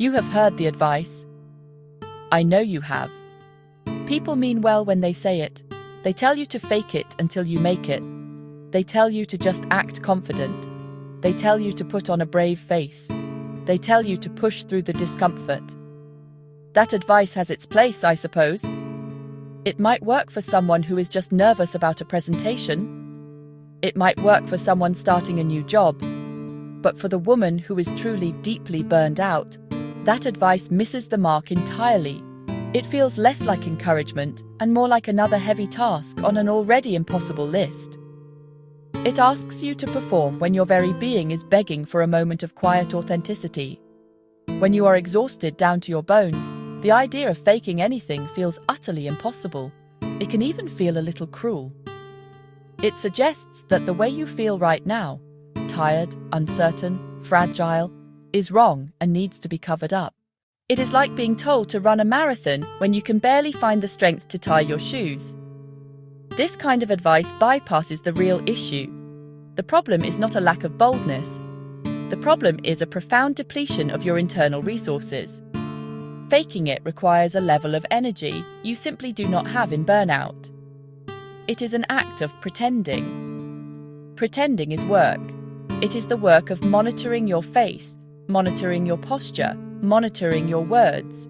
You have heard the advice. I know you have. People mean well when they say it. They tell you to fake it until you make it. They tell you to just act confident. They tell you to put on a brave face. They tell you to push through the discomfort. That advice has its place, I suppose. It might work for someone who is just nervous about a presentation. It might work for someone starting a new job. But for the woman who is truly deeply burned out, that advice misses the mark entirely. It feels less like encouragement and more like another heavy task on an already impossible list. It asks you to perform when your very being is begging for a moment of quiet authenticity. When you are exhausted down to your bones, the idea of faking anything feels utterly impossible. It can even feel a little cruel. It suggests that the way you feel right now, tired, uncertain, fragile, is wrong and needs to be covered up. It is like being told to run a marathon when you can barely find the strength to tie your shoes. This kind of advice bypasses the real issue. The problem is not a lack of boldness. The problem is a profound depletion of your internal resources. Faking it requires a level of energy you simply do not have in burnout. It is an act of pretending. Pretending is work. It is the work of monitoring your face, monitoring your posture, monitoring your words.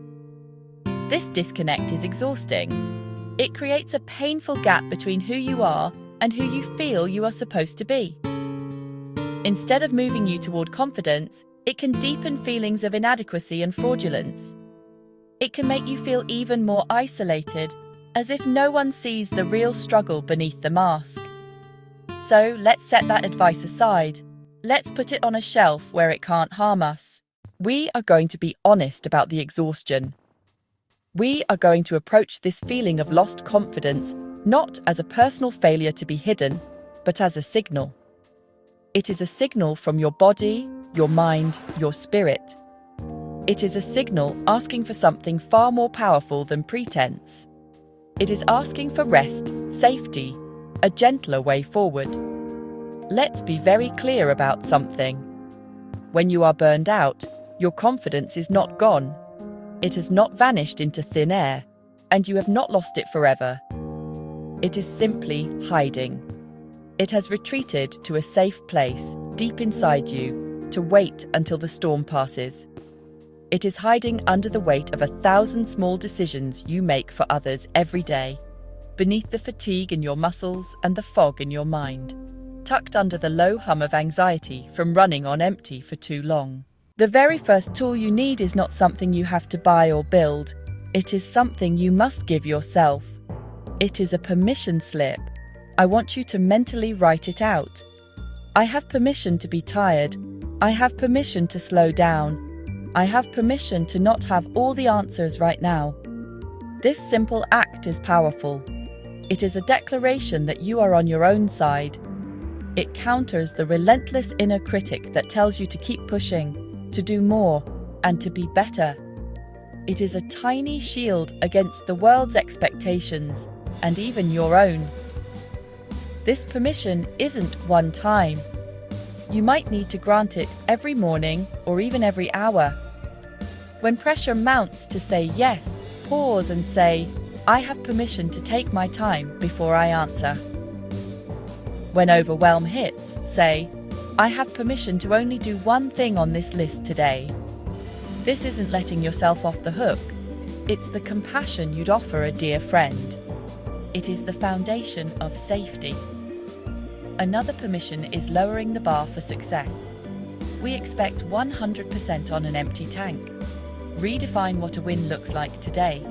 This disconnect is exhausting. It creates a painful gap between who you are and who you feel you are supposed to be. Instead of moving you toward confidence, it can deepen feelings of inadequacy and fraudulence. It can make you feel even more isolated, as if no one sees the real struggle beneath the mask. So let's set that advice aside. Let's put it on a shelf where it can't harm us. We are going to be honest about the exhaustion. We are going to approach this feeling of lost confidence not as a personal failure to be hidden, but as a signal. It is a signal from your body, your mind, your spirit. It is a signal asking for something far more powerful than pretense. It is asking for rest, safety, a gentler way forward. Let's be very clear about something. When you are burned out, your confidence is not gone. It has not vanished into thin air, and you have not lost it forever. It is simply hiding. It has retreated to a safe place deep inside you to wait until the storm passes. It is hiding under the weight of 1,000 small decisions you make for others every day, beneath the fatigue in your muscles and the fog in your mind, tucked under the low hum of anxiety from running on empty for too long. The very first tool you need is not something you have to buy or build. It is something you must give yourself. It is a permission slip. I want you to mentally write it out. I have permission to be tired. I have permission to slow down. I have permission to not have all the answers right now. This simple act is powerful. It is a declaration that you are on your own side. It counters the relentless inner critic that tells you to keep pushing, to do more, and to be better. It is a tiny shield against the world's expectations, and even your own. This permission isn't one time. You might need to grant it every morning or even every hour. When pressure mounts to say yes, pause and say, I have permission to take my time before I answer. When overwhelm hits, say, I have permission to only do one thing on this list today. This isn't letting yourself off the hook. It's the compassion you'd offer a dear friend. It is the foundation of safety. Another permission is lowering the bar for success. We expect 100% on an empty tank. Redefine what a win looks like today.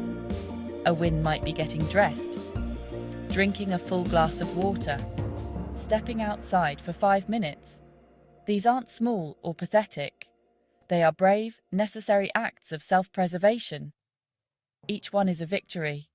A win might be getting dressed, drinking a full glass of water, stepping outside for 5 minutes. These aren't small or pathetic. They are brave, necessary acts of self-preservation. Each one is a victory,